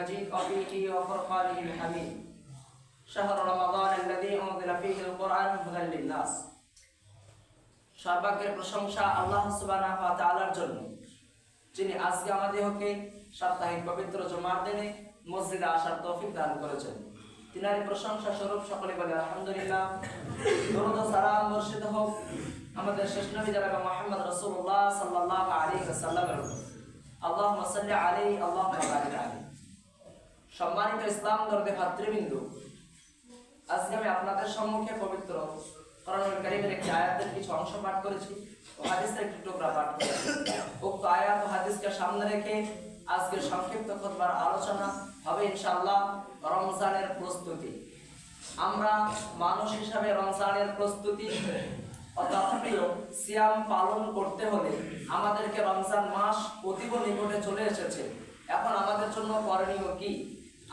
المجيد وفيه وفرقانه الحميد شهر رمضان الذي أنزل فيه القرآن هدى للناس। সর্বাগ্রে প্রশংসা আল্লাহ সুবহানাহু ওয়া তাআলার জন্য, যিনি আজকে আমাদেরকে সাপ্তাহিক পবিত্র জুমার দিনে মসজিদে আসার তৌফিক দান করেছেন। তিনারই প্রশংসা স্বরূপ সকলে বলে আলহামদুলিল্লাহ। দরুদ ও সালাম বর্ষিত হোক আমাদের শেষ নবী জনাব মুহাম্মদ রাসূলুল্লাহ সাল্লাল্লাহু আলাইহি ওয়াসাল্লামের উপর। আল্লাহুম্মা সাল্লি আলাইহি আল্লাহুম্মা বারিক আলাইহি। সম্মানিত ইসলাম দরদে ভাতৃবৃন্দ, আজকে আমি আপনাদের সম্মুখে পবিত্র কোরআনুল কারীমের একটি আয়াতের কিছু অংশ পাঠ করেছি ও হাদিসের একটি টুকরা পাঠ করেছি। উক্ত আয়াত ও হাদিসকে সামনে রেখে আজকের সংক্ষিপ্ত খুতবার আলোচনা হবে ইনশাআল্লাহ রমজানের প্রস্তুতি। আমরা মানুষ হিসাবে রমজানের প্রস্তুতি তথাপিও সিয়াম পালন করতে হলে আমাদেরকে রমজান মাস অতীব নিকটে চলে এসেছে। এখন আমাদের জন্য করণীয় কি?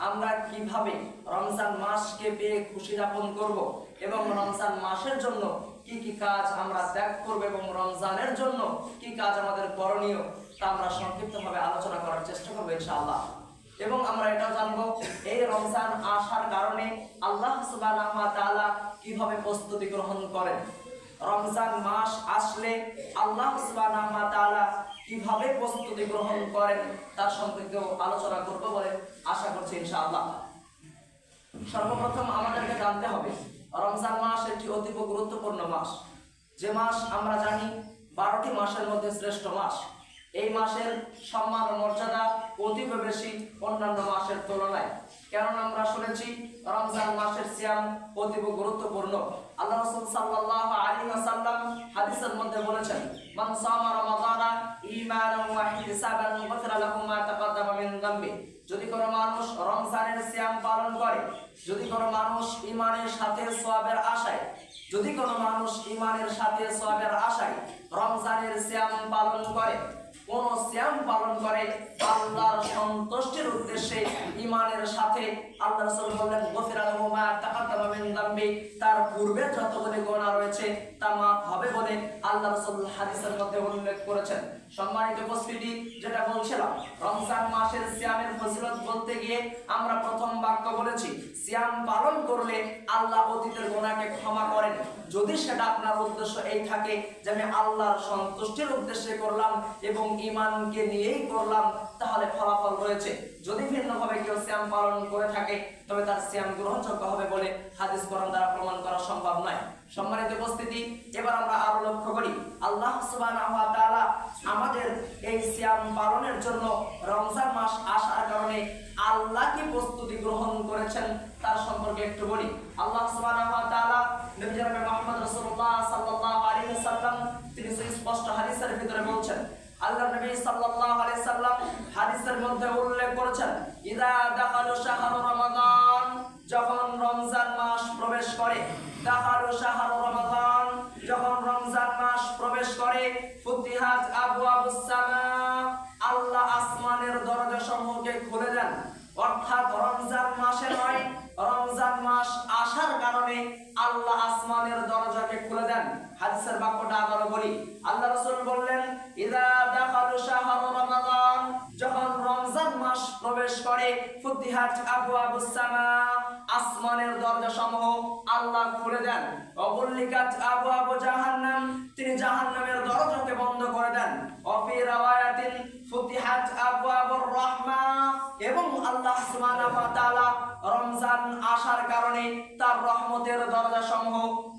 আমরা কিভাবে রমজান মাসকে পেয়ে খুশি যাপন করব এবং রমজান মাসের জন্য কি কি কাজ আমরা ত্যাগ করব এবং রমজানের জন্য কি কাজ আমাদের করণীয় তা আমরা সংক্ষিপ্তভাবে আলোচনা করার চেষ্টা করব ইনশাআল্লাহ। এবং আমরা এটাও জানবো এই রমজান আসার কারণে আল্লাহ সুবহানাহু ওয়া তাআলা কিভাবে প্রস্তুতি গ্রহণ করেন, রমজান মাস আসলে আল্লাহ সুবহানাহু ওয়া তাআলা কিভাবে প্রস্তুতি গ্রহণ করেন তার সম্পর্কেও আলোচনা করব বলে আশা করছি ইনশাআল্লাহ। সর্বপ্রথম আমাদেরকে জানতে হবে রমজান মাস একটি অতীব গুরুত্বপূর্ণ মাস, যে মাস আমরা জানি 12টি মাসের মধ্যে শ্রেষ্ঠ মাস। এই মাসের সম্মান ও মর্যাদা অতীব বেশি অন্যান্য মাসের তুলনায়, কেননা আমরা শুনেছি রমজান মাসের সিয়াম অতীব গুরুত্বপূর্ণ। আল্লাহ রাসূল সাল্লাল্লাহু আলাইহি ওয়াসাল্লাম হাদিসের মধ্যে বলেছেন, মান সামা রমাদানা ঈমানান ওয়া ইহতিসাবান গুফিরা লাহু মা তাকাদ্দামা মিন যামবি। যদি কোনো মানুষ রমজানের সিয়াম পালন করে, যদি কোনো মানুষ ঈমানের সাথে সওয়াবের আশায়, যদি কোনো মানুষ ঈমানের সাথে সওয়াবের আশায় রমজানের সিয়াম পালন করে, কোন সিয়াম পালন করে আল্লাহর সন্তুষ্টির উদ্দেশ্যে ঈমানের সাথে, আল্লাহ রাসূল বললেন গুফিরা লাহু মা তাকাদ্দামা মিন যামবি, তার পূর্বে যতগুলো গুনাহ রয়েছে তা মাফ হবে বলে আল্লাহ রাসূল হাদিসের মধ্যে উল্লেখ করেছেন। সম্মানিত উপস্থিতি, যেটা বলছিলাম রমজান মাসের সিয়ামের ফজিলত বলতে গিয়ে আমরা প্রথম বাক্য বলেছি সিয়াম পালন করলে আল্লাহ অতীতের গুনাহকে ক্ষমা করেন। যদি সেটা আপনার উদ্দেশ্য এই থাকে যে আমি আল্লাহর সন্তুষ্টির উদ্দেশ্যে করলাম এবং ঈমানকে নিয়েই করলাম, তাহলে ফলাফল রয়েছে। যদি ভিন্নভাবে কেউ সিয়াম পালন করে থাকে তবে তার সিয়াম গ্রহণযোগ্য হবে বলে হাদিস কোরআন দ্বারা প্রমাণ করা সম্ভব নয়। সম্মানিত উপস্থিতি, এবার আমরা আরো লক্ষ্য করি আল্লাহ সুবহানাহু ওয়া তাআলা আমাদের এই সিয়াম পালনের জন্য রমজান মাস আসার কারণে আল্লাহ কি প্রস্তুতি গ্রহণ করেছেন তার সম্পর্কে একটু বলি। আল্লাহ সুবহানাহু ওয়া তাআলা নবী জনাব মুহাম্মদ রাসূলুল্লাহ সাল্লাল্লাহু আলাইহি ওয়াসাল্লাম তিনি স্পষ্ট হাদিসের ভিতরে বলছেন, আল্লাহ নবী সাল্লাল্লাহু আলাইহি সাল্লাম হাদিসের মধ্যে উল্লেখ করেছেন, ইদা দাখালু শাহরু রমাদান, যখন রমজান মাস প্রবেশ করে, দাখালু শাহরু রমাদান, যখন রমজান মাস প্রবেশ করে, ফুতিহাত আবওয়াবুস সামা, আল্লাহ আসমানের দরজাসমূহকে খুলে দেন। অর্থাৎ রমজান মাসে নয়, রমজান মাস আসার কারণে আল্লাহ আসমানের দরজাকে খুলে দেন। হাদিসের বাক্যটা আবারো বলি, আল্লাহ রাসূল বললেন ইদা দাখালু শাহরু রমাদান, যখন রমজান মাস প্রবেশ করে, ফুতিহাত আবওয়াবুস সামা, আসমানের দরজাসমূহ আল্লাহ খুলে দেন। ওয়াগুল্লিকাত আবওয়াবু জাহান্নাম, তিনি জাহান্নামের দরজাকে বন্ধ করে দেন। ওয়াফি রাওয়ায়াতিন ফুতিহাত আবওয়াবুর রাহমা, এবং আল্লাহ সুবহানাহু ওয়া তাআলা রমজান আসার কারণে তার রহমতের দরজাসমূহ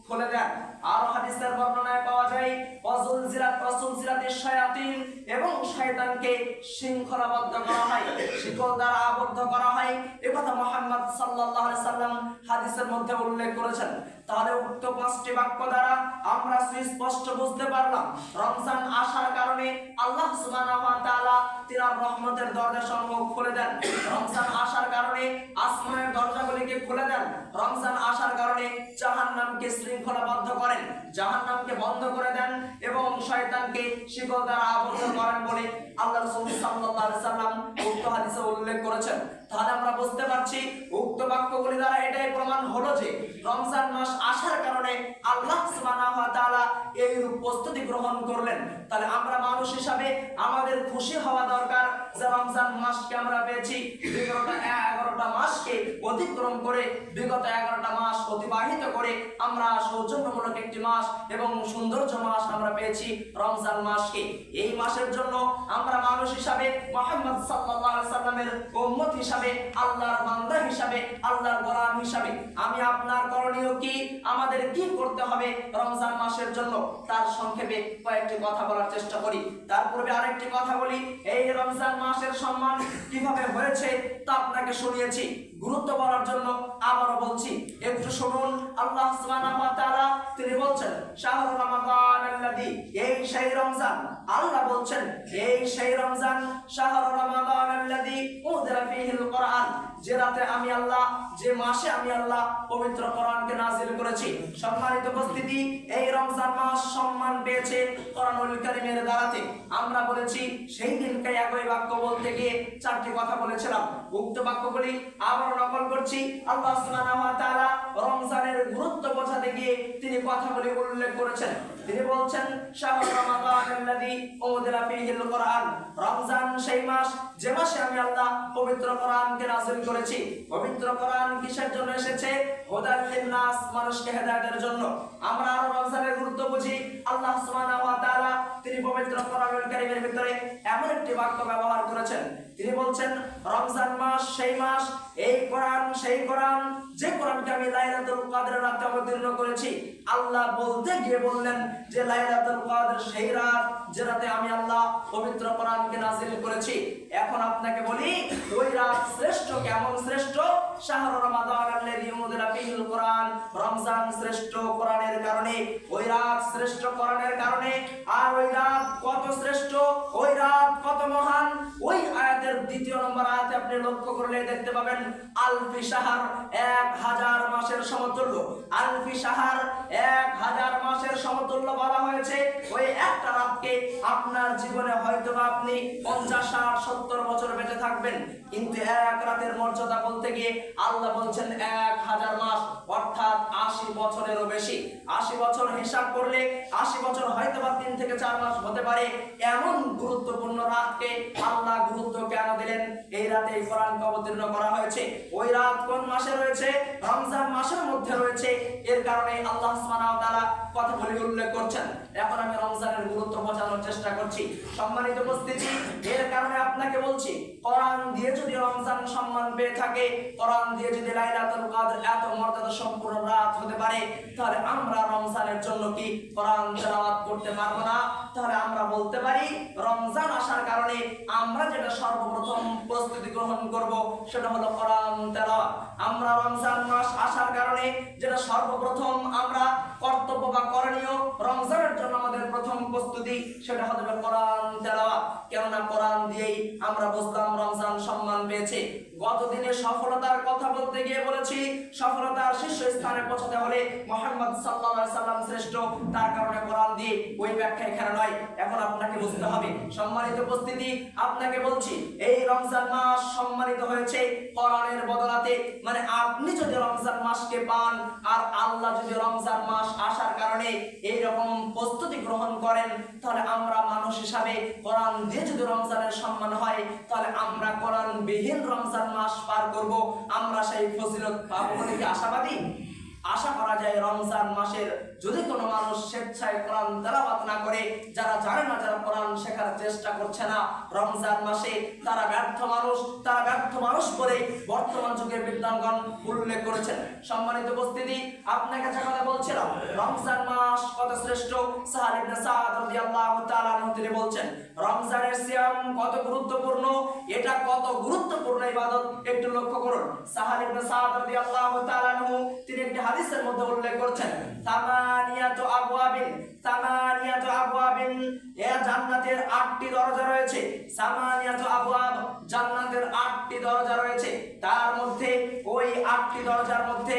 খুলে দেন। আর হাদিসের বর্ণনায় পাওয়া যায় ওয়াজুলজিরাতিশ শায়াতিন, এবং শয়তানকে শৃঙ্খলাবদ্ধ করা হয়, শিকল দ্বারা আবদ্ধ করা হয়। এই কথা মুহাম্মদ সাল্লাল্লাহু আলাইহি সাল্লাম হাদিসের মধ্যে উল্লেখ করেছেন। তাহলে উক্ত 5টি বাক্য দ্বারা আমরা সুস্পষ্ট বুঝতে পারলাম রমজান আসার কারণে আল্লাহ সুবহানাহু ওয়া তাআলা তিনার রহমতের দরজাসমূহ খুলে দেন। রমজান আসার কারণে আসমানের দরজাগুলিকে খুলে দেন। রমজান আসার কারণে জাহান্নামকে শৃঙ্খলাবদ্ধ করেন, জাহান্নামকে বন্ধ করে দেন এবং শয়তানকে শিকল দ্বারা আবদ্ধ করেন বলে আল্লাহ রাসূল সাল্লাল্লাহু আলাইহি সাল্লাম উক্ত হাদিসে উল্লেখ করেছেন। তাহলে আমরা বুঝতে পারছি উক্ত বাক্যগুলি দ্বারা এটাই প্রমাণ হলো যে রমজান মাস আসার কারণে আল্লাহ সুবহানাহু ওয়া তাআলা এই প্রস্তুতি গ্রহণ করলেন। তাহলে আমরা মানুষ হিসাবে আমাদের খুশি হওয়া দরকার যে রমজান রমজান মাসকে আমরা পেয়েছি। বিগত 11টা মাসকে অতিক্রম করে, বিগত 11টা মাস অতিবাহিত করে আমরা সৌজন্যমূলক একটি মাস এবং সৌন্দর্য মাস আমরা পেয়েছি রমজান মাসকে। এই মাসের জন্য আমরা মানুষ হিসাবে, মুহাম্মদ সাল্লাল্লাহু আলাইহি সাল্লামের উম্মত হিসাবে, আল্লাহর বান্দা হিসাবে, আল্লাহর গোলাম হিসাবে আমি আপনার করণীয় কি, আমাদের কি করতে হবে রমজান মাসের জন্য, তার সংক্ষেপে কয়েকটি কথা বলার চেষ্টা করি। তার পূর্বে আরেকটি কথা বলি, এই রমজান মাসের সম্মান কিভাবে হয়েছে তা আপনাকে শুনিয়েছি। গুরুত্ব বলার জন্য আবারও বলছি, একটু শুনুন। আল্লাহ সুবহানাহু ওয়া তাআলা তিনি বলছেন শাহরু রমাদান আল্লাযী, এই সেই রমজান, আল্লাহ বলছেন এই সেই রমজান, শাহরু রমাদান আল্লাযী উনজিলা ফীহিল কুরআন, যে রাতে আমি আল্লাহ, যে মাসে আমি আল্লাহ পবিত্র কোরআনকে নাযিল করেছি। সম্মানিত উপস্থিতি, এই রমজান মাস সম্মান পেয়েছে কোরআনুল কারীমের দ্বারাতে। আমরা বলেছি সেই দিনকে একই বাক্য বলতে গিয়ে 4টি কথা বলেছিলাম। উক্ত বাক্যগুলি আবার নকল করছি। আল্লাহ সুবহানাহু ওয়া তাআলা রমজানের গুরুত্ব বোঝাতে গিয়ে তিনি কথাগুলি উল্লেখ করেছেন। তিনি বলছেন শাহরু রমাদান আল্লাযী উনজিলা ফীহিল কুরআন, রমজান সেই মাস যে মাসে আমি আল্লাহ পবিত্র কোরআনকে নাযিল করেছি। পবিত্র কোরআন কিসের জন্য এসেছে? হুদাল লিন-নাস, মানুষকে হেদায়েতের জন্য। আমরা আরো রমজানের গুরুত্ব বুঝি। আল্লাহ সুবহানাহু ওয়া তাআলা তিনি পবিত্র কোরআনুল কারীমের ভিতরে এমন একটি বাক্য ব্যবহার করেছেন। তিনি বলছেন রমজান মাস সেই মাস, এই কোরআন সেই কোরআন, যে কোরআনকে আমি লাইলাতুল কদরের রাতে অবতীর্ণ করেছি। আল্লাহ বলতে গিয়ে বললেন যে লাইলাতুল কদর সেই রাত যে রাতে আমি আল্লাহ পবিত্র কোরআনকে নাযিল করেছি। এখন আপনাকে বলি, ওই রাত শ্রেষ্ঠ, কেমন শ্রেষ্ঠ? শাহরু রমাদান আল্লাযী উনজিলা ফীহিল কুরআন, রমজান শ্রেষ্ঠ কোরআনের কারণে, ওই রাত শ্রেষ্ঠ কোরআনের কারণে। আর ওই রাত কত শ্রেষ্ঠ, ওই রাত কত মহান, ওই আয়াতের 2 নম্বর আয়াতে আপনি লক্ষ্য করলে দেখতে পাবেন আলফি শাহর, 1000 মাসের সমতুল্য। আলফি শাহর 1000 মাসের সমতুল্য বলা হয়েছে ওই একটা রাতকে। আপনার জীবনে হয়তো আপনি 50, 60, 70 বছর বেঁচে থাকবেন, কিন্তু এক রাতের মর্যাদা বলতে গিয়ে আল্লাহ বলছেন 1000 মাস, অর্থাৎ 80 বছরেরও বেশি। 80 বছর হিসাব করলে 80 বছর হয়তো বা 3 থেকে 4 মাস হতে পারে। এমন গুরুত্বপূর্ণ রাতকে আল্লাহ গুরুত্ব কেন দিলেন? এই রাতে এই কোরআনকে অবতীর্ণ করা হয়েছে। ওই রাত কোন মাসে রয়েছে? রমজান মাসের মধ্যে রয়েছে। এর কারণে আল্লাহ সুবহানাহু ওয়া তাআলা কথাগুলি উল্লেখ করছেন। এখন আমি রমজানের গুরুত্ব বোঝানোর চেষ্টা করছি। সম্মানিত উপস্থিতি, এর কারণে আপনাকে বলছি, কোরআন দিয়ে যদি রমজান সম্মান পেয়ে থাকে, কোরআন দিয়ে যদি লাইলাতুল কদর এত মর্যাদা সম্পূর্ণ রাত হতে পারে, তাহলে আমরা রমজানের জন্য কি কোরআন তেলাওয়াত করতে পারবো না? তাহলে আমরা বলতে পারি রমজান আসার কারণে আমরা যেটা সর্বপ্রথম প্রস্তুতি গ্রহণ করব সেটা হলো কোরআন তেলাওয়াত। আমরা রমজান মাস আসার কারণে যেটা সর্বপ্রথম আমরা কর্তব্য বা করণীয়, রমজানের জন্য আমাদের প্রথম প্রস্তুতি সেটা হবে কোরআন তেলাওয়াত। কেননা কোরআন দিয়েই আমরা বুঝলাম রমজান সম্মান পেয়েছে। গত দিনে সফলতার কথা বলতে গিয়ে বলেছি, সফলতার শীর্ষ স্থানে পৌঁছাতে হলে মুহাম্মদ সাল্লাল্লাহু আলাইহি সাল্লাম শ্রেষ্ঠ, তার কারণে কোরআন দিয়ে, ওই ব্যাখ্যা এখানে নয়। এখন আপনাকে বুঝতে হবে। সম্মানিত উপস্থিতি, আপনাকে বলছি এই রমজান মাস সম্মানিত হয়েছে কোরআনের বদলাতে। মানে আপনি যদি রমজান মাসকে পান আর আল্লাহ যদি রমজান মাস আসার কারণে এই রকম প্রস্তুতি গ্রহণ করেন, তাহলে আমরা মানুষ হিসাবে কোরআন দিয়ে যদি রমজানের সম্মান হয়, তাহলে আমরা কোরআন বিহীন রমজান মাস পার করব। আমরা সেই ফজিলত পাবো বলে কি আশাবাদী? আশা করা যায় রমজান মাসের যদি কোনো মানুষ স্বেচ্ছায় কোরআন তেলাওয়াত না করে, যারা জানে না, যারা কোরআন শেখার চেষ্টা করছে না, রমজান মাসে তারা ব্যর্থ মানুষ, তারা ব্যর্থ মানুষ বলে বর্তমান যুগের বিদ্বানগণ উল্লেখ করেছেন। সম্মানিত উপস্থিতি, আপনাকে যে কথা বলছিলাম রমজান মাস কত শ্রেষ্ঠ, সাহাল ইবনে সাদ রাদিয়াল্লাহু তাআলা আনহু তিনি বলছেন রমজানের সিয়াম কত গুরুত্বপূর্ণ, এটা কত গুরুত্বপূর্ণ ইবাদত একটু লক্ষ্য করুন। সাহাল ইবনে সাদ রাদিয়াল্লাহু তাআলা আনহু তিনি একটি হাদিসের মধ্যে উল্লেখ করেছেন সামানিয়াতু আবওয়াবিন, সামানিয়াতু আবওয়াবিন, এ জান্নাতের 8টি দরজা রয়েছে। সামানিয়াতু আবওয়াব, জান্নাতের 8টি দরজা রয়েছে। তার মধ্যে ওই 8টি দরজার মধ্যে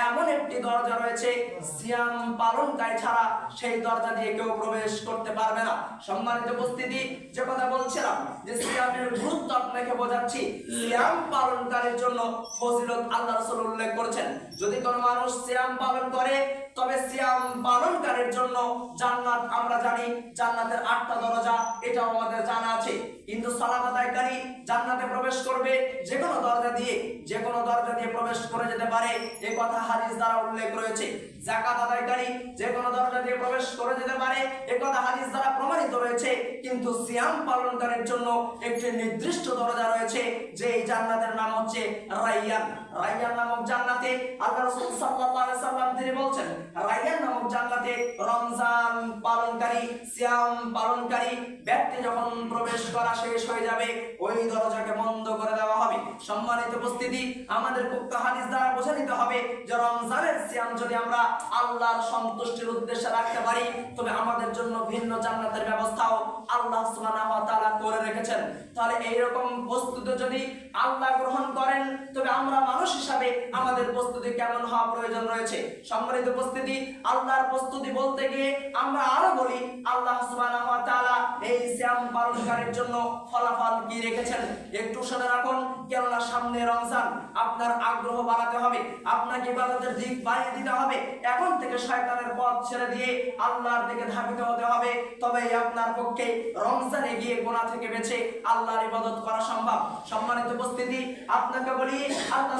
এমন একটি দরজা রয়েছে, সিয়াম পালনকারী ছাড়া সেই দরজা দিয়ে কেউ প্রবেশ করতে পারবে না। সম্মানিত উপস্থিতি, যে কথা বলছিলাম যে সিয়ামের গুরুত্ব আপনাকে বোঝাচ্ছি, সিয়াম পালনকারীর জন্য ফজিলত আল্লাহ রাসূল উল্লেখ করেছেন। যদি কোনো মানুষ সিয়াম পালন করে তবে সিয়াম পালনকারীর জন্য জান্নাত, আমরা জানি জান্নাতের 8টা দরজা, এটাও আমাদের জানা আছে। কিন্তু সালাত আদায়কারী জান্নাতে প্রবেশ করবে যে কোনো দরজা দিয়ে, যে কোনো দরজা দিয়ে প্রবেশ করে যেতে পারে, এই কথা হাদিস দ্বারা উল্লেখ রয়েছে। যাকাত আদায়কারী যে কোনো দরজা দিয়ে প্রবেশ করে যেতে পারে, এই কথা হাদিস দ্বারা প্রমাণিত রয়েছে। কিন্তু সিয়াম পালনকারীর জন্য একটি নির্দিষ্ট দরজা রয়েছে, যে এই জান্নাতের নাম হচ্ছে রাইয়ান। রাইয়ান নামক জান্নাতে আল্লাহ রাসূল সাল্লাল্লাহু আলাইহি সাল্লাম তিনি বলছেন, রাইয়ান নামক জান্নাতে রমজান পালনকারী, সিয়াম পালনকারী ব্যক্তি যখন প্রবেশ করা শেষ হয়ে যাবে, ওই দরজাকে বন্ধ করে দেওয়া হবে। সম্মানিত উপস্থিতি, আমাদের উক্ত হাদিস দ্বারা বোঝা নিতে হবে যে রমজানের সিয়াম যদি আমরা আল্লাহর সন্তুষ্টির উদ্দেশ্যে রাখতে পারি, তবে আমাদের জন্য ভিন্ন জান্নাতের ব্যবস্থাও আল্লাহ সুবহানাহু ওয়া তাআলা করে রেখেছেন। তাহলে এইরকম প্রস্তুতি যদি আল্লাহ গ্রহণ করেন, তবে আমরা মানুষ হিসাবে আমাদের প্রস্তুতি কেমন হওয়া প্রয়োজন রয়েছে। সম্মানিত উপস্থিতি, আল্লাহর প্রস্তুতি বলতে গিয়ে আমরা আরো বলি, আল্লাহ সুবহানাহু ওয়া তাআলা এই সিয়াম পালনকারীর জন্য ফলাফল কি রেখেছেন একটু শুনে রাখুন। কেননা সামনে রমজান, আপনার আগ্রহ বাড়াতে হবে, আপনাকে ইবাদতের দিক বাড়িয়ে দিতে হবে। এখন থেকে শয়তানের পথ ছেড়ে দিয়ে আল্লাহর দিকে ধাবিত হতে হবে, তবেই আপনার পক্ষে রমজানে গিয়ে গুনাহ থেকে বেঁচে আল্লাহর ইবাদত করা সম্ভব। সম্মানিত উপস্থিতি, আপনাকে বলি, আল্লাহ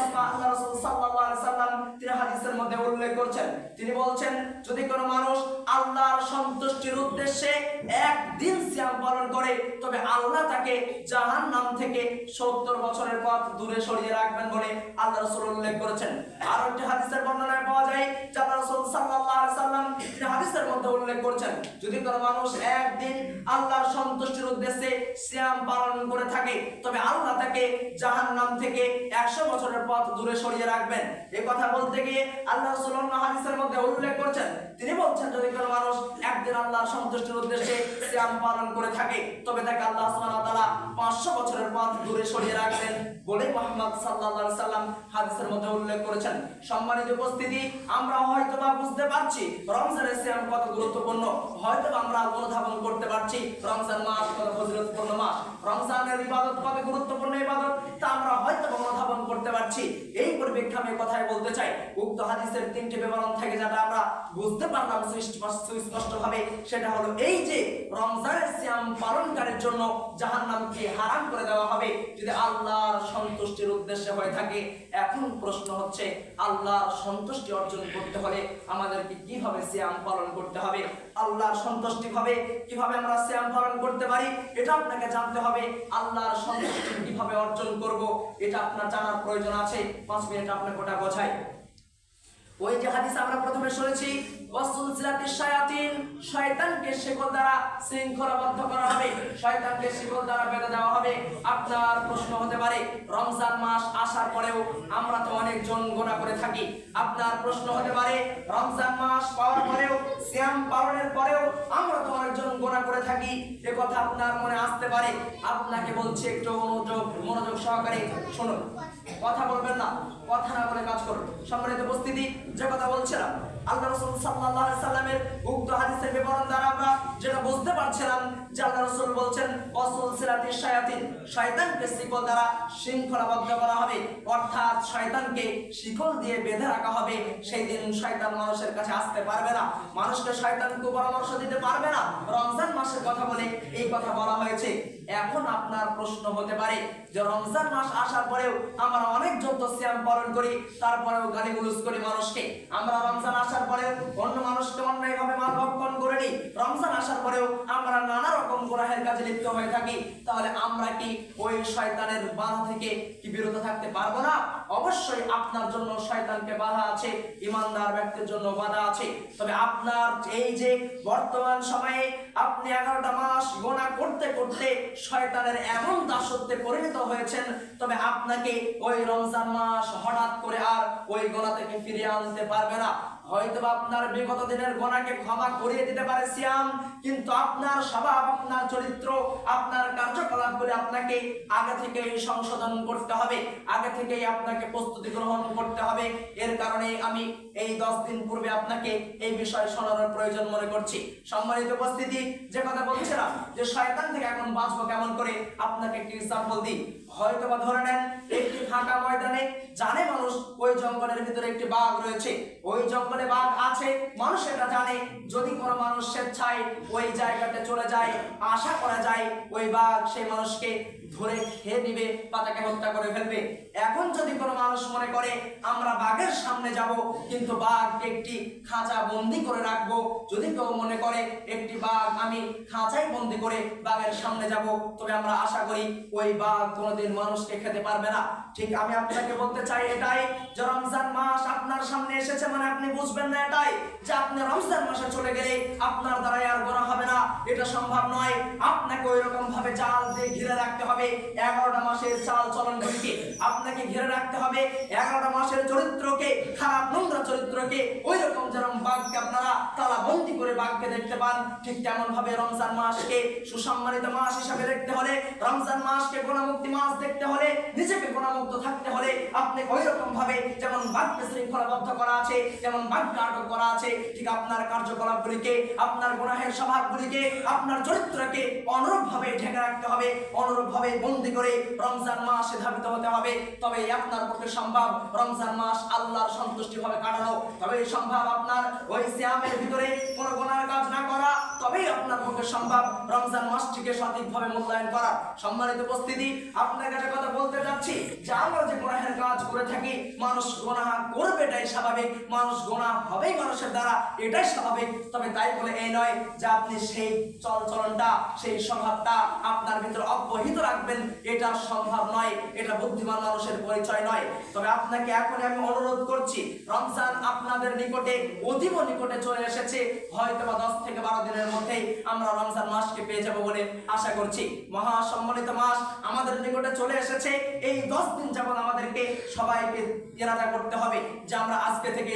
রাসূল সাল্লাল্লাহু আলাইহি সাল্লাম তিনি হাদিসের মধ্যে উল্লেখ করছেন, তিনি বলছেন, যদি কোনো মানুষ আল্লাহর সন্তুষ্টির উদ্দেশ্যে একদিন সিয়াম পালন করে, তবে আল্লাহ তাকে জাহান্নাম থেকে 70 বছরের পথ দূরে সরিয়ে রাখবেন বলে আল্লাহ রাসূল উল্লেখ করেছেন। আর একটি হাদিসের বর্ণনায় পাওয়া যায় যে আল্লাহ রাসূল সাল্লাল্লাহু আলাইহি সাল্লাম তিনি হাদিসের মধ্যে উল্লেখ করেছেন, যদি কোনো মানুষ একদিন আল্লাহর সন্তুষ্টির উদ্দেশ্যে সিয়াম পালন করে থাকে, তবে আল্লাহ তাকে জাহান্নাম থেকে 100 বছরের পথ দূরে সরিয়ে রাখবেন। এই কথা বলতে গিয়ে আল্লাহ রাসূল অন্য হাদিসের মধ্যে উল্লেখ করেছেন, তিনি বলছেন, যদি কোনো মানুষ একদিন আল্লাহর সন্তুষ্টির উদ্দেশ্যে সিয়াম পালন করে থাকে, তবে তাকে আল্লাহ সুবহানাহু ওয়া তাআলা 500 বছরের পথ দূরে সরিয়ে রাখবেন বলে মুহাম্মদ সাল্লাল্লাহু আলাইহি সাল্লাম হাদিসের মধ্যে উল্লেখ করেছেন। সম্মানিত উপস্থিতি, আমরা হয়তোবা বুঝতে পারছি রমজানের সিয়াম কত গুরুত্বপূর্ণ, হয়তোবা আমরা অনুধাবন করতে পারছি রমজান মাস কত ফজিলতপূর্ণ মাস, রমজানের ইবাদত কত গুরুত্বপূর্ণ ইবাদত, তা আমরা হয়তোবা অনুধাবন করতে পারছি। এই পরিপ্রেক্ষিতে আমি কথাই বলতে চাই, উক্ত হাদিসের 3টি বিবরণ থেকে যেটা আমরা বুঝতে পারলাম সুস্পষ্টভাবে, সেটা হলো এই যে রমজানের সিয়াম পালনকারীর জন্য জাহান্নামকে হারাম করে দেওয়া হবে যদি আল্লাহর সন্তুষ্টির উদ্দেশ্যে হয়ে থাকে। এখন প্রশ্ন হচ্ছে, আল্লাহর সন্তুষ্টি অর্জন করতে হলে আমাদেরকে কিভাবে সিয়াম পালন করতে হবে, আল্লাহর সন্তুষ্টি ভাবে কিভাবে আমরা সিয়াম পালন করতে পারি, এটা আপনাকে জানতে হবে। আল্লাহর সন্তুষ্টি কিভাবে অর্জন করব, এটা আপনার জানার প্রয়োজন আছে। 5 মিনিট আপনাকে ওটা বোঝাই। ওই যে হাদিস আমরা প্রথমে শুনেছি, ওয়াসুলসিলাতিশ শায়াতিন, শয়তানকে শিকল দ্বারা শৃঙ্খলাবদ্ধ করা হবে, শয়তানকে শিকল দ্বারা বেঁধে দেওয়া হবে। আপনার প্রশ্ন হতে পারে, রমজান মাস আসার পরেও আমরা তো অনেকজন গুনাহ করে থাকি। আপনার প্রশ্ন হতে পারে, রমজান মাস পাওয়ার পরেও, সিয়াম পালনের পরেও আমরা তো অনেকজন গুনাহ করে থাকি। এ কথা আপনার মনে আসতে পারে। আপনাকে বলছি, একটু মনোযোগ সহকারে শুনুন, কথা বলবেন না, কথা না বলে কাজ করুন। সম্মানিত উপস্থিতি, যে কথা বলছিলাম, আল্লাহ রাসূল সাল্লাল্লাহু আলাইহি সাল্লামের উক্ত হাদিসের বিবরণ দ্বারা আমরা যেটা বুঝতে পারছিলাম যে আল্লাহ রাসূল বলছেন, ওয়াসুলসিলাতিশ শায়াতিন, শয়তানকে শিকল দ্বারা শৃঙ্খলাবদ্ধ করা হবে, অর্থাৎ শয়তানকে শিকল দিয়ে বেঁধে রাখা হবে। সেই দিন শয়তান মানুষের কাছে আসতে পারবে না, মানুষকে শয়তান কুপরামর্শ দিতে পারবে না। রমজান মাসের কথা বলে এই কথা বলা হয়েছে। এখন আপনার প্রশ্ন হতে পারে যে রমজান মাস আসার পরেও আমরা অনেক যত সিয়াম পালন করি, তারপরেও গালিগুলোজ করি মানুষকে। আমরা রমজান আসার পরেও অন্য মানুষকে অন্যায়ভাবে মাল ভক্ষণ করে নিই, রমজান আসার পরেও আমরা নানা রকম গুনাহের কাজে লিপ্ত হয়ে থাকি। তাহলে আমরা কি ওই শয়তানের বাধা থেকে কি বিরত থাকতে পারবো না? অবশ্যই আপনার জন্য শয়তানকে বাধা আছে, ঈমানদার ব্যক্তির জন্য বাধা আছে। তবে আপনার এই যে বর্তমান সময়ে আপনি 11টা মাস গুনাহ করতে করতে শয়তানের এমন দাসত্বে পরিণত হয়েছেন, তবে আপনাকে ওই রমজান মাস হঠাৎ করে আর ওই গুনাহ থেকে ফিরিয়ে আনতে পারবে না। হয়তো আপনার বিগত দিনের গুনাহকে ক্ষমা করিয়ে দিতে পারে সিয়াম, কিন্তু আপনার স্বভাব, আপনার চরিত্র, আপনার কার্যকলাপগুলি আপনাকে আগে থেকেই সংশোধন করতে হবে, আগে থেকেই আপনাকে প্রস্তুতি গ্রহণ করতে হবে। এর কারণে আমি এই 10 দিন পূর্বে আপনাকে এই বিষয় শোনানোর প্রয়োজন মনে করছি। সম্মানিত উপস্থিতি, যে কথা বলছিলাম যে শয়তান থেকে এখন বাঁচবো কেমন করে, আপনাকে একটি এক্সাম্পল দিই। হয়তো বা ধরে নেন একটি ফাঁকা ময়দানে, জানে মানুষ ওই জঙ্গলের ভিতরে একটি বাঘ রয়েছে, ওই জঙ্গলে বাঘ আছে, মানুষ এটা জানে। যদি কোনো মানুষ স্বেচ্ছায় ওই জায়গাতে চলে যায়, আশা করা যায় ওই বাঘ সেই মানুষকে ধরে খেয়ে দিবে বা তাকে হত্যা করে ফেলবে। এখন যদি কোনো মানুষ মনে করে আমরা বাঘের সামনে যাব, কিন্তু বাঘকে একটি খাঁচা বন্দি করে রাখবো, যদি কেউ মনে করে একটি বাঘ আমি খাঁচায় বন্দি করে বাঘের সামনে যাব, তবে আমরা আশা করি ওই বাঘ কোনোদিন মানুষকে খেতে পারবে না। ঠিক আমি আপনাকে বলতে চাই এটাই, যে রমজান মাস আপনার সামনে এসেছে মানে আপনি বুঝবেন না এটাই যে আপনি রমজান মাসে চলে গেলে আপনার দ্বারাই আর গুনাহ হবে না, এটা সম্ভব নয়। আপনাকে ওই রকম ভাবে জাল দিয়ে ঘিরে রাখতে হবে 11টা মাসের চাল চলনগুলিকে, আপনাকে ঘিরে রাখতে হবে 11টা মাসের চরিত্রকে, খারাপ নোংরা চরিত্রকে। ওই রকম যেরকম বাঘকে আপনারা তালা বন্দি করে বাঘকে দেখতে পান, ঠিক তেমন ভাবে রমজান মাসকে সুসম্মানিত মাস হিসাবে দেখতে হলে, রমজান মাসকে গুনাহমুক্তি মাস দেখতে হলে, নিজেকে গুনাহমুক্ত থাকতে হলে আপনি ওই রকম ভাবে যেমন বাঘকে শৃঙ্খলাবদ্ধ করা আছে, যেমন বাঘকে আটক করা আছে, ঠিক আপনার কার্যকলাপগুলিকে, আপনার গুনাহের স্বভাবগুলিকে, আপনার চরিত্রকে অনুরূপ ভাবে ঢেকে রাখতে হবে, অনুরূপ ভাবে বন্দি করে রমজান মাসে ধাবিত হতে হবে। তবে আপনার পক্ষে সম্ভব রমজান মাস আল্লাহর সন্তুষ্টি ভাবে কাটানো, তবে সম্ভব আপনার ওই সিয়ামের ভিতরে কোনো গুনাহের কাজ না করা, তবেই আপনার পক্ষে সম্ভব রমজান মাসটিকে সঠিকভাবে মূল্যায়ন করা। সম্মানিত উপস্থিতি, আপনার কাছে কথা বলতে যাচ্ছি যে আমরা যে গুনাহের কাজ করে থাকি, মানুষ গুনাহ করবে এটাই স্বাভাবিক, মানুষ গুনাহ হবেই মানুষের দ্বারা, এটাই স্বাভাবিক। তবে তাই বলে এই নয় যে আপনি সেই চলচলনটা, সেই স্বভাবটা আপনার ভিতরে অব্যাহত রাখবেন, এটা সম্ভব নয়, এটা বুদ্ধিমান মানুষের পরিচয় নয়। তবে আপনাকে এখন আমি অনুরোধ করছি, রমজান আপনাদের নিকটে অতীব নিকটে চলে এসেছে, হয়তো বা 10 থেকে 12 দিনের মধ্যেই আমরা রমজান মাসকে পেয়ে যাব বলে আশা করছি। মহা সম্মানিত মাস আমাদের নিকটে চলে এসেছে। এই 10 দিন যাবত আমাদেরকে সবাইকে ইরাদা করতে হবে যে আমরা আজকে থেকে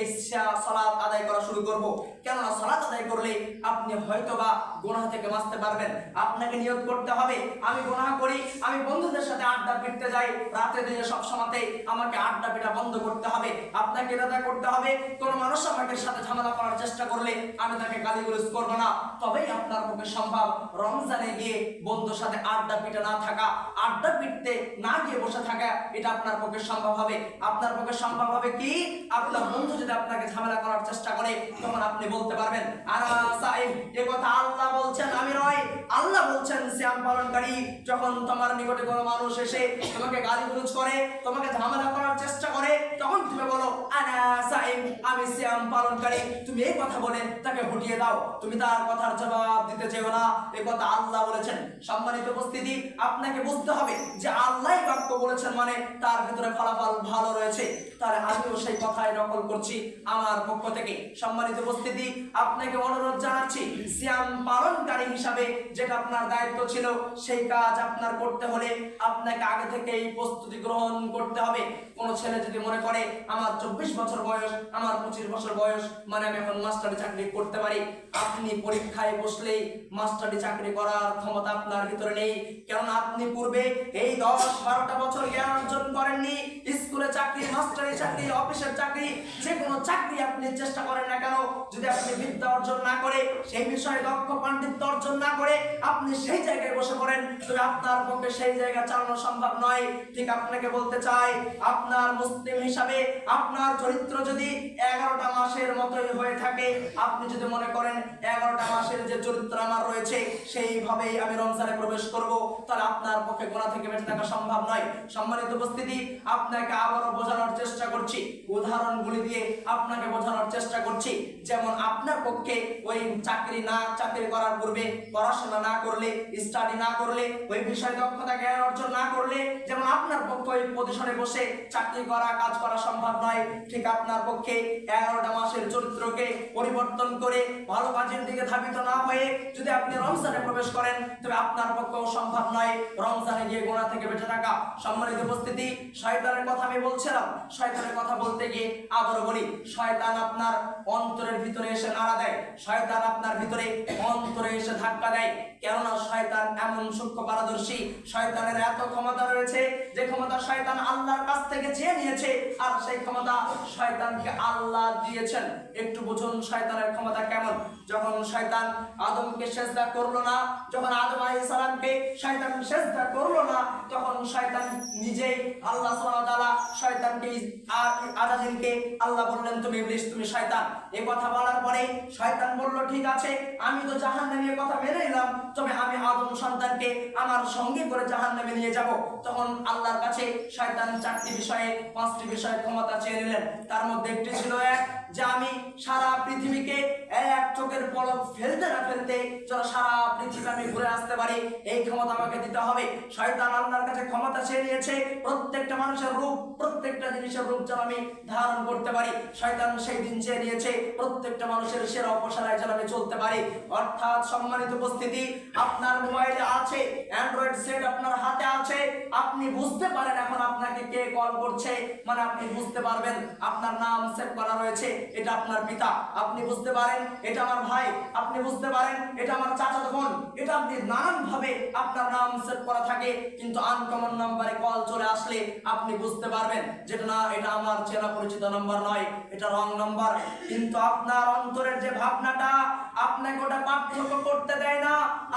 সালাত আদায় করা শুরু করব। কেননা সালাত আদায় করলে আপনি হয়তোবা গুনাহ থেকে বাঁচতে পারবেন। আপনাকে নিয়ত করতে হবে আমি গুনাহ করি, আমি বন্ধুদের সাথে আড্ডা পিটতে যাই, রাতে দিনে সব সময়তে আমাকে আড্ডা পিটা বন্ধ করতে হবে। আপনাকে ইরাদা করতে হবে কোন মানুষ আমাকে সাথে ঝামেলা করার চেষ্টা করলে আমি তাকে গালিগালাজ করব না। তবেই আপনার পক্ষে সম্ভব রমজানে গিয়ে বন্ধুর সাথে আড্ডা পিটা না থাকা, আড্ডা পিটতে না গিয়ে বসে থাকা, এটা আপনার পক্ষে সম্ভব হবে। আপনার পক্ষে সম্ভব হবে কি, আপনার বন্ধু যদি আপনাকে ঝামেলা করার চেষ্টা করে, তখন আপনি বলতে পারবেন আনা সাইম, এই কথা আল্লাহ বলছেন, আমি নয়। আল্লাহ বলছেন সিয়াম পালনকারী, যখন তোমার নিকটে কোনো মানুষ এসে তোমাকে গালিগালাজ করে, তোমাকে ঝামেলা করার চেষ্টা করে, তখন তুমি বলো আনা সাইম, আমি সিয়াম পালনকারী। তুমি এই কথা বলে তাকে হটিয়ে দাও, তুমি তার কথার জবাব দিতে চেও না, এই কথা আল্লাহ বলেছেন। সম্মানিত উপস্থিতি, আপনাকে বুঝতে হবে যে আল্লাহ বাক্য বলেছেন মানে তার ভিতরে ফলাফল ভালো রয়েছে, তার আমিও সেই কথাই নকল করছি আমার পক্ষ থেকে। সম্মানিত উপস্থিতি, আপনাকে অনুরোধ জানাচ্ছি সিয়াম পালনকারী হিসাবে যেটা আপনার দায়িত্ব ছিল, সেই কাজ আপনার করতে হলে আপনাকে আগে থেকেই প্রস্তুতি গ্রহণ করতে হবে। কোন ছেলে যদি মনে করে আমার 24 বছর বয়স, আমার 25 বছর বয়স মানে আমি এখন মাস্টারি চাকরি করতে পারি, আপনি পরীক্ষায় বসলেই মাস্টারি চাকরি করার ক্ষমতা আপনার ভিতরে নেই। কেননা আপনি পূর্বে এই 10-12টা বছর জ্ঞান অর্জন করেননি। স্কুলে চাকরি, মাস্টারি চাকরি, অফিসের চাকরি, যে কোনো চাকরি আপনি চেষ্টা করেন না কেন, যদি আপনি বিদ্যা অর্জন না করে, সেই বিষয়ে দক্ষ পাণ্ডিত্য অর্জন না করে আপনি সেই জায়গায় বসে পড়েন, তবে আপনার পক্ষে সেই জায়গা চালানো সম্ভব নয়। ঠিক আপনাকে বলতে চাই, আপনার মুসলিম হিসাবে আপনার চরিত্র যদি 11টা মাসের মতোই হয়ে থাকে, আপনি যদি মনে করেন 11টা মাসের যে চরিত্র আমার রয়েছে সেইভাবেই আমি রমজানে প্রবেশ করব, তাহলে আপনার পক্ষে গুনাহ থেকে বেঁচে থাকা সম্ভব নয়। সম্মানিত উপস্থিতি, আপনাকে আবারও বোঝানোর চেষ্টা করছি, উদাহরণগুলি দিয়ে আপনাকে বোঝানোর চেষ্টা করছি। যেমন আপনার পক্ষে ওই চাকরি করার পূর্বে পড়াশোনা না করলে, স্টাডি না করলে, ওই বিষয়ে দক্ষতা জ্ঞান অর্জন না করলে, যেমন আপনার পক্ষে ওই পজিশনে বসে চাকরি করা, কাজ করা সম্ভব নয়। ঠিক আপনার পক্ষে 11টা মাসের চরিত্রকে পরিবর্তন করে ভালো কাজের দিকে ধাবিত না হয়ে যদি আপনি রমজানে প্রবেশ করেন, তবে আপনার পক্ষেও সম্ভব নয় রমজানে গিয়ে গুনাহ থেকে বেঁচে থাকা। সম্মানিত উপস্থিতি, শয়তানের কথা আমি বলছিলাম। শয়তানের কথা বলতে গিয়ে আবারও বলি, শয়তান আপনার অন্তরের ভিতরে এসে নাড়া দেয়, শয়তান আপনার ভিতরে অন্তরে এসে ধাক্কা দেয়। কেননা শয়তান এমন সূক্ষ্ম পারদর্শী, শয়তানের এত ক্ষমতা রয়েছে যে ক্ষমতা শয়তান আল্লাহর কাছ থেকে চেয়ে নিয়েছে, আর সেই ক্ষমতা শয়তানকে আল্লাহ দিয়েছেন। একটু বুঝুন শয়তানের ক্ষমতা কেমন। যখন শয়তান আদমকে সেজদা করলো না, যখন আদম আলাইহিস সালামকে শয়তান সেজদা করলো না, তখন শয়তান নিজেই আল্লাহ সুবহানাহু ওয়া তাআলা শয়তানকে আজাজিলকে আল্লাহ বললেন, তুমি ইবলিস, তুমি শয়তান। এই কথা বলার পরে শয়তান বলল, ঠিক আছে, আমি তো জাহান্নামের কথা মেনে নিলাম, তবে আমি আদম সন্তানকে আমার সঙ্গে করে জাহান্নামে নিয়ে যাব। তখন আল্লাহর কাছে শয়তান 4টি বিষয়ে 5টি বিষয়ে ক্ষমতা চেয়ে নিলেন। তার মধ্যে একটি ছিল যে আমি সারা পৃথিবীকে এক চোখের পলক ফেলতে না ফেলতে যেন সারা পৃথিবী আমি ঘুরে আসতে পারি, এই ক্ষমতা আমাকে দিতে হবে। শয়তান আল্লাহর কাছে ক্ষমতা চেয়ে নিয়েছে প্রত্যেকটা মানুষের রূপ, প্রত্যেকটা জিনিসের রূপ যেন আমি ধারণ করতে পারি। শয়তান সেই দিন চেয়ে নিয়েছে প্রত্যেকটা মানুষের সেরা উপসারায় যেন আমি চলতে পারি। অর্থাৎ সম্মানিত উপস্থিতি, আপনার মোবাইলে আছে অ্যান্ড্রয়েড সেট, আপনার হাতে আছে, আপনি বুঝতে পারেন এখন আপনাকে কে কল করছে, মানে আপনি বুঝতে পারবেন আপনার নাম সেভ করা রয়েছে, এটা আপনার পিতা, আপনি বুঝতে পারেন এটা আমার ভাই, আপনি বুঝতে পারেন এটা আমার চাচাতো বোন, এটা আপনি নানান ভাবে আপনার নাম সেভ করা থাকে। কিন্তু আনকমন নাম্বারে কল চলে আসলে আপনি বুঝতে পারবেন যেটা না, এটা আমার চেনা পরিচিত নাম্বার নয়, এটা রং নাম্বার। কিন্তু আপনার অন্তরের যে ভাবনাটা আপনাকে ওটা পার্থক্য করতে দেয় না।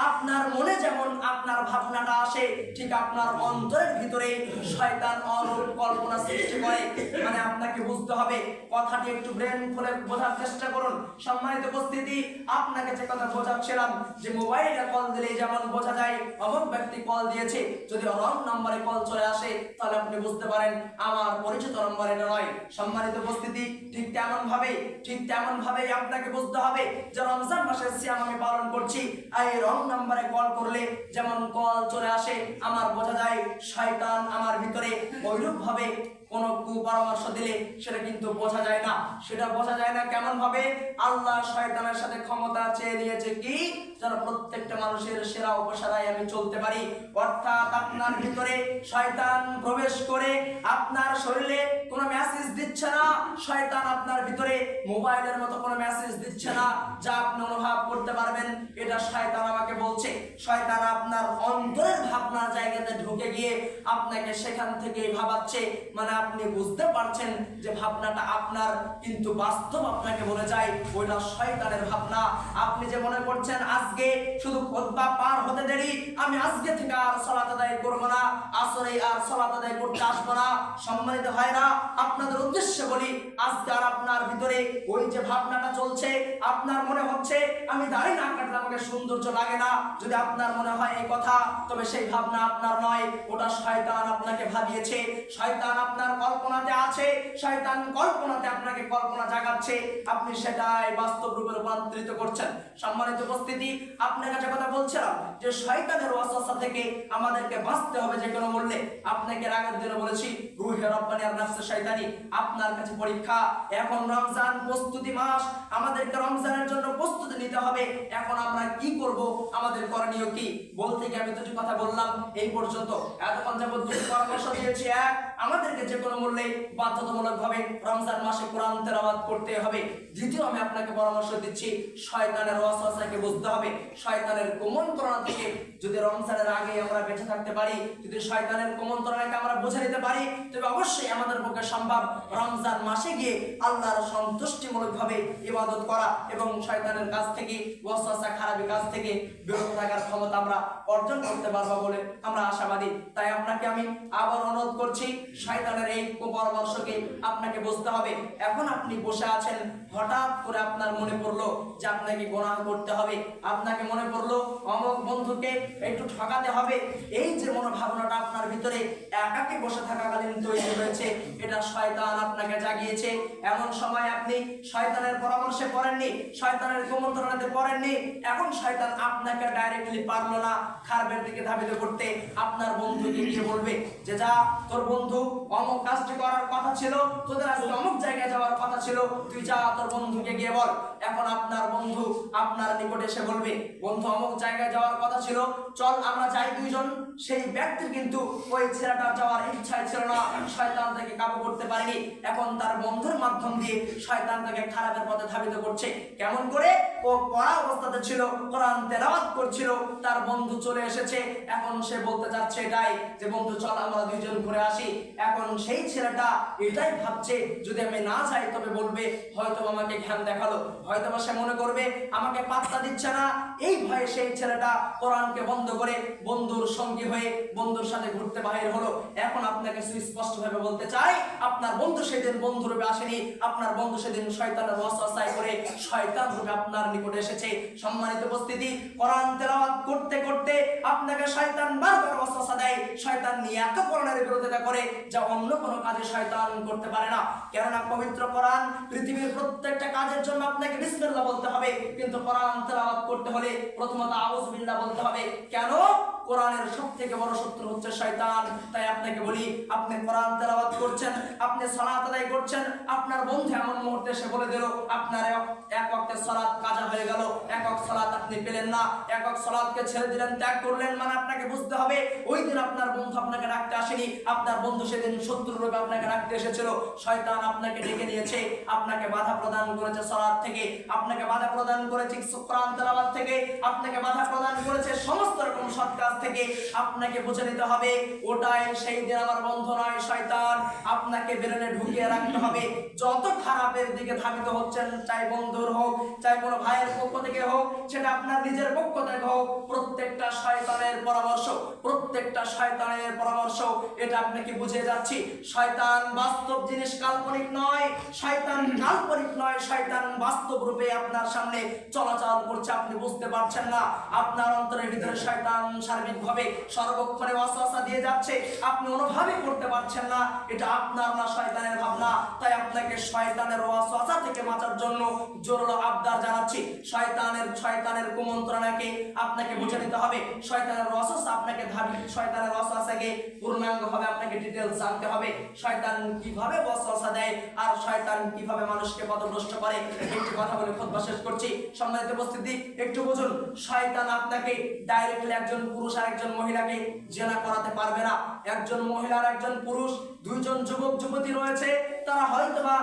আপনার মনে যেমন আপনার ভাবনাটা আসে, ঠিক আপনার অন্তরের ভিতরে শয়তান অনুরূপ কল্পনা সৃষ্টি করে। মানে আপনাকে বুঝতে হবে, কথাটি একটু ব্রেন খুলে বোঝার চেষ্টা করুন। সম্মানিত উপস্থিতি, আপনাকে যে কথা বোঝাচ্ছিলাম যে মোবাইলে কল দিলে যেমন বোঝা যায় অমুক ব্যক্তি কল দিয়েছে, যদি রং নম্বরে কল চলে আসে তাহলে আপনি বুঝতে পারেন আমার পরিচিত নম্বর এটা নয়। সম্মানিত উপস্থিতি, ঠিক তেমন ভাবে আপনাকে বুঝতে হবে যে রমজান মাসের সিয়াম আমি পালন করছি, এই রং নম্বরে কল করলে যেমন কল চলে আসে আমার বোঝা যায় শয়তান আমার ভিতরে ওইরূপ ভাবে কোনো কুপরামর্শ দিলে সেটা কিন্তু বোঝা যায় না। সেটা বোঝা যায় না কেমন ভাবে? আল্লাহ শয়তানের সাথে ক্ষমতা চেয়ে নিয়েছে কি, যেন প্রত্যেকটা মানুষের সেরা উপসারায় আমি চলতে পারি। অর্থাৎ আপনার ভিতরে শয়তান প্রবেশ করে আপনার শরীরে কোনো মেসেজ দিচ্ছে না, শয়তান আপনার ভিতরে মোবাইলের মতো কোনো মেসেজ দিচ্ছে না যা আপনি অনুভব করতে পারবেন এটা শয়তান আমাকে বলছে। শয়তান আপনার অন্তরের ভাবনার জায়গাতে ঢুকে গিয়ে আপনাকে সেখান থেকে ভাবাচ্ছে, মানে আপনি বুঝতে পারছেন যে ভাবনাটা আপনার, কিন্তু বাস্তব আপনাকে বলে যায় ওইটা শয়তানের ভাবনা। আপনি যে মনে করছেন আজকে শুধু খুতবা পার হতে দেরি, আমি আজকে থেকে আর সালাত আদায় করব না, আসরে আর সালাত আদায় করতে আসবো না। সম্মানিত ভাইরা, আপনাদের উদ্দেশ্যে বলি, আজকে আর আপনার ভিতরে ওই যে ভাবনাটা চলছে, আপনার মনে হচ্ছে আমি দাড়ি না কাটলে আমাকে সৌন্দর্য লাগে না, যদি আপনার মনে হয় এই কথা, তবে সেই ভাবনা আপনার নয়, ওটা শয়তান আপনাকে ভাবিয়েছে। শয়তান আপনার কল্পনাতে আছে, শয়তান কল্পনাতে আপনাকে কল্পনা জাগাচ্ছে, আপনি সেটাই বাস্তব রূপে রূপান্তরিত করছেন। সম্মানিত উপস্থিতি, আপনার কাছে কথা বলছিলাম যে শয়তানের ওয়াসওয়াসা থেকে আমাদেরকে বাঁচতে হবে যে কোনো মূল্যে। আপনাকে আগের দিনে বলেছি রূহে রব্বানি আর নাফসে শয়তানি আপনার কাছে পরীক্ষা। এখন রমজান প্রস্তুতি মাস, আমাদেরকে রমজানের জন্য প্রস্তুতি নিতে হবে। এখন আমরা কি করব, আমাদের করণীয় কি? বলতে গিয়ে আমি দুটি কথা বললাম এই পর্যন্ত। এতক্ষণ যাবত দুটি পরামর্শ দিয়েছি। এক, আমাদেরকে যে কোনো মূল্যে বাধ্যতামূলকভাবে রমজান মাসে কোরআন তেলাওয়াত করতে হবে। দ্বিতীয়, আমি আপনাকে পরামর্শ দিচ্ছি শয়তানের ওয়াসওয়াসাকে বুঝতে হবে। শয়তানের কুমন্ত্রণা থেকে যদি রমজানের আগে আমরা বেঁচে থাকতে পারি, যদি শয়তানের কুমন্ত্রণাকে আমরা বুঝে নিতে পারি, তবে অবশ্যই আমাদের পক্ষে সম্ভব রমজান মাসে গিয়ে আল্লাহর সন্তুষ্টিমূলকভাবে ইবাদত করা এবং শয়তানের কাছ থেকে, ওয়াসওয়াসা খারাপি কাজ থেকে বিরত থাকার ক্ষমতা আমরা অর্জন করতে পারবো বলে আমরা আশাবাদী। তাই আপনাকে আমি আবার অনুরোধ করছি, শয়তানের এই কুপরামর্শকে আপনাকে বুঝতে হবে। এখন আপনি বসে আছেন, হঠাৎ করে আপনার মনে পড়লো যে আপনাকে গুনাহ করতে হবে, আপনাকে মনে পড়লো অমুক বন্ধুকে একটু ঠকাতে হবে, এই যে মনোভাবনাটা আপনার ভিতরে একাকী বসে থাকাকালীন তৈরি হয়েছে, এটা শয়তান আপনাকে জাগিয়েছে। এমন সময় আপনি শয়তানের পরামর্শে পড়েননি, শয়তানের কুমন্ত্রণাতে পড়েননি, এখন শয়তান আপনাকে ডাইরেক্টলি পারলো না খারাপের দিকে ধাবিত করতে, আপনার বন্ধুকে গিয়ে বলবে যে যা, তোর বন্ধু অমুক কাজটি করার কথা ছিল, তোদের আজকে অমুক জায়গায় যাওয়ার কথা ছিল, তুই যা তোর বন্ধুকে গিয়ে বল। এখন আপনার বন্ধু আপনার নিকটে এসে বলবে, বন্ধু অমুক জায়গায় যাওয়ার কথা ছিল, চল আমরা যাই দুইজন। সেই ব্যক্তির কিন্তু ওই ছেলেটার যাওয়ার ইচ্ছাই ছিল না, শয়তান তাকে কাবু করতে পারেনি। এখন তার বন্ধুর মাধ্যম দিয়ে শয়তান তাকে খারাপের পথে ধাবিত করছে। কেমন করে? ও পড়া অবস্থাতে ছিল, কোরআন তেলাওয়াত করছিল, তার বন্ধু চলে এসেছে, এখন সে বলতে যাচ্ছে এটাই যে বন্ধু চল আমরা দুইজন ঘুরে আসি। এখন সেই ছেলেটা এটাই ভাবছে যদি আমি না যাই তবে বলবে হয়তো আমাকে জ্ঞান দেখালো, হয়তো সে মনে করবে আমাকে পাত্তা দিচ্ছে না, এই ভয়ে সেই ছেলেটা কোরআনকে বন্ধ করে বন্ধুর সঙ্গী হয়ে বন্ধুর সাথে ঘুরতে বাহির হলো। এখন আপনাকে সুস্পষ্ট ভাবে বলতে চাই, আপনার বন্ধু সেদিন বন্ধু রূপে আসেনি, আপনার বন্ধু সেদিন শয়তানের ওয়াসওয়াসায় করে শয়তান রূপে আপনার নিকটে এসেছে। সম্মানিত উপস্থিতি, কোরআন তেলাওয়াত করতে করতে আপনাকে শয়তান বারবার ওয়াসওয়াসা দেয়, শয়তান নিয়ে এত কোরআনের বিরোধিতা করে যা অন্য কোনো কাজে শয়তান করতে পারে না। কেননা পবিত্র কোরআন পৃথিবীর প্রত্যেকটা কাজের জন্য আপনাকে বিসমিল্লাহ বলতে হবে, কিন্তু কোরআন তেলাওয়াত করতে হলে প্রথমত আউযু বিল্লাহ বলতে হবে। কেন? কোরআনের সবথেকে বড় শত্রু হচ্ছে শয়তান। তাই আপনাকে বলি, আপনি কোরআন তেলাওয়াত করছেন, আপনি সালাত আদায় করছেন, আপনার বন্ধু এমন মুহূর্তে এসে বলে দিল আপনার এক ওয়াক্তের সালাত কাজা হয়ে গেল, এক ওয়াক্ত সালাত আপনি পেলেন না, এক ওয়াক্ত সালাতকে ছেড়ে দিলেন, ত্যাগ করলেন, মানে আপনাকে বুঝতে হবে ওই দিন আপনার বন্ধু আপনাকে ডাকতে আসেনি, আপনার বন্ধু সেদিন শত্রুর রূপে আপনাকে ডাকতে এসেছিল। শয়তান আপনাকে ডেকে নিয়েছে, আপনাকে বাধা প্রদান করেছে সালাত থেকে, আপনাকে বাধা প্রদান করেছে কোরআন তেলাওয়াত থেকে, আপনাকে বাধা প্রদান করেছে সমস্ত রকম সৎ কাজ থেকে। আপনাকে বুঝে নিতে হবে ওটাই সেই দিন আমার বন্ধু নয়, শয়তান। আপনাকে ব্রেনে ঢুকিয়ে রাখতে হবে যত খারাপের দিকে ধাবিত হচ্ছেন, চাই বন্ধুর হোক, চাই কোনো ভাইয়ের পক্ষ থেকে হোক, সেটা আপনার নিজের পক্ষ থেকে হোক, প্রত্যেকটা শয়তানের পরামর্শ, প্রত্যেকটা শয়তানের পরামর্শ। এটা আপনাকে বুঝিয়ে যাচ্ছি, শয়তান বাস্তব জিনিস, কাল্পনিক নয়, শয়তান কাল্পনিক নয়, শয়তান বাস্তব রূপে আপনার সামনে চলাচল করছে, আপনি বুঝতে পারছেন না। আপনার অন্তরের ভিতরে শয়তান সার্বিকভাবে সর্বক্ষণে ওয়াসওয়াসা দিয়ে যাচ্ছে, আপনি অনুভবই করতে পারছেন না এটা আপনার না শয়তানের ভাবনা। তাই আপনাকে শয়তানের ওয়াসওয়াসা থেকে বাঁচার জন্য জোরালো আবদার জানাচ্ছি, শয়তানের কুমন্ত্রণাকে আপনাকে বুঝে নিতে হবে, শয়তানের ওয়াসওয়াসা আপনাকে শয়তানের ওয়াসওয়াসাকে পূর্ণাঙ্গভাবে আপনাকে ডিটেইলস জানতে হবে, শয়তান কিভাবে ওয়াসওয়াসা দেয় আর শয়তান কিভাবে মানুষকে পথভ্রষ্ট করে। একটু কথা বলে খুতবা শেষ করছি। সম্মানিত উপস্থিতি, একটু বুঝুন, শয়তান আপনাকে ডাইরেক্টলি একজন পুরুষ আর একজন মহিলাকে জিনা করাতে পারবে না। একজন মহিলা আর একজন পুরুষ, দুইজন যুবক যুবতী রয়েছে, তারা হয়তোবা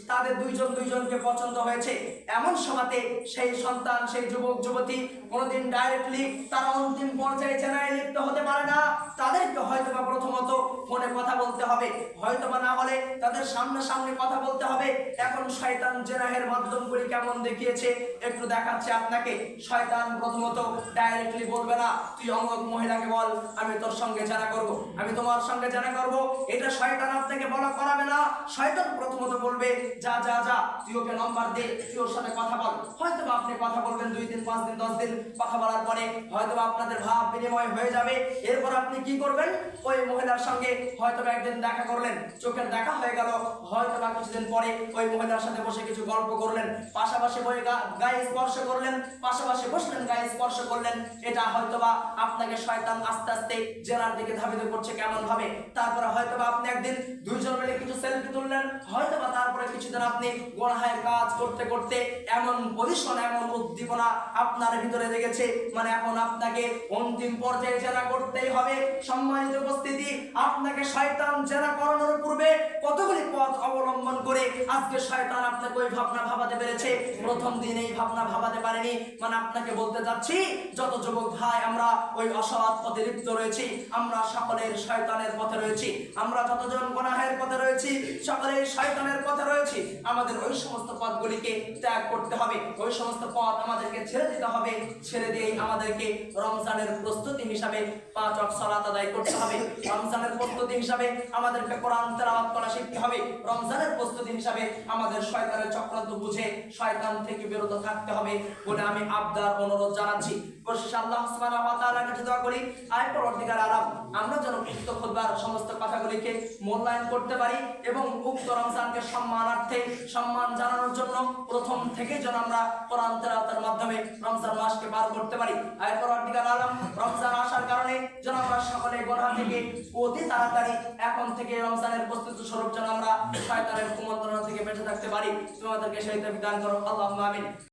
তাদের দুইজনকে পছন্দ হয়েছে, এমন সময়তে সেই সন্তান, সেই যুবক যুবতী কোনোদিন ডাইরেক্টলি তারা অন্তিম পর্যায়ে জেনায় লিপ্ত হতে পারে না। তাদেরকে হয়তোবা প্রথমত ফোনে কথা বলতে হবে, হয়তোবা না হলে তাদের সামনাসামনি কথা বলতে হবে। এখন শয়তান জেনাহের মাধ্যমগুলি কেমন দেখিয়েছে একটু দেখাচ্ছে আপনাকে। শয়তান প্রথমত ডাইরেক্টলি বলবে না তুই অমুক মহিলাকে বল আমি তোর সঙ্গে জেনা করব, আমি তোমার সঙ্গে জেনা করব, এটা শয়তান আপনাকে বলা করাবে না। শয়তান প্রথমত বলবে যা যা যা তুই ওকে নাম্বার দে, তুই ওর সাথে কথা বল। হয়তোবা আপনি কথা বলবেন 2 দিন 5 দিন 10 দিন, কথা বলার পরে হয়তোবা আপনাদের ভাব বিনিময় হয়ে যাবে। এরপর আপনি কি করবেন? ওই মহিলার সঙ্গে হয়তোবা একদিন দেখা করলেন, চোখের দেখা হয়ে গেল, হয়তোবা কিছুদিন পরে ওই মহিলার সাথে বসে কিছু গল্প করলেন, পাশাপাশি বসে গায়ে স্পর্শ করলেন, পাশাপাশি বসলেন, গায়ে স্পর্শ করলেন। এটা হয়তোবা আপনাকে শয়তান আস্তে আস্তে জেনার দিকে ধাবিত করছে কেমন ভাবে। তারপরে হয়তোবা আপনি একদিন দুইজন মিলে কিছু সেলফি তুললেন, হয়তোবা তারপরে কিছুদিন আপনি গুনাহের কাজ করতে করতে এমন পজিশন, এমন উদ্দীপনা আপনার ভিতরে লেগেছে, মানে এখন আপনাকে অন্তিম পর্যায়ে জেনা করতেই হবে। সম্মানিত উপস্থিতি, আপনাকে শয়তান জেনা করানোর পূর্বে কতগুলি পথ অবলম্বন করে আজকে শয়তান আপনাকে ওই ভাবনা ভাবাতে পেরেছে, প্রথম দিন এই ভাবনা ভাবাতে পারেনি। মানে আপনাকে বলতে যাচ্ছি, যত যুবক ভাই আমরা ওই অসৎ পথে লিপ্ত রয়েছি, আমরা সকলের শয়তানের পথে রয়েছি, আমরা যতজন গুনাহের পথে রয়েছি সকলে আমাদের এই শয়তানের পথে রয়েছে, আমাদের ওই সমস্ত পথগুলিকে ত্যাগ করতে হবে, ওই সমস্ত পথ আমাদেরকে ছেড়ে দিতে হবে। ছেড়ে দিয়ে আমাদেরকে রমজানের প্রস্তুতি হিসাবে 5 ওয়াক্ত সালাত আদায় করতে হবে। রমজানের প্রস্তুতি হিসাবে আমাদেরকে কোরআন তেলাওয়াত করা শিখতে হবে। রমজানের প্রস্তুতি হিসাবে আমাদের শয়তানের চক্রান্ত বুঝে শয়তান থেকে বিরত থাকতে হবে বলে আমি আবদার অনুরোধ জানাচ্ছি। পরিশেষে আল্লাহ সুবহানাহু ওয়া তাআলার কাছে দোয়া করি, আয় পরবর্তীকার আলাম আমরা যেন উক্ত খুতবার সমস্ত কথাগুলিকে মূল্যায়ন করতে পারি এবং উক্ত রমজানকে সম্মানার্থে সম্মান জানানোর জন্য প্রথম থেকে যেন আমরা কোরআন তেলাওয়াতের মাধ্যমে রমজান মাসকে পার করতে পারি। আয় পরবর্তীকার আলাম রমজান আসার কারণে যেন আমরা সকলে গুনাহ থেকে অতি তাড়াতাড়ি এখন থেকে রমজানের প্রস্তুতি স্বরূপ যেন আমরা শয়তানের কুমন্ত্রণা থেকে বেঁচে থাকতে পারি। তোমাদেরকে সেই তৌফিক দান করো, আল্লাহুম্মা আমিন।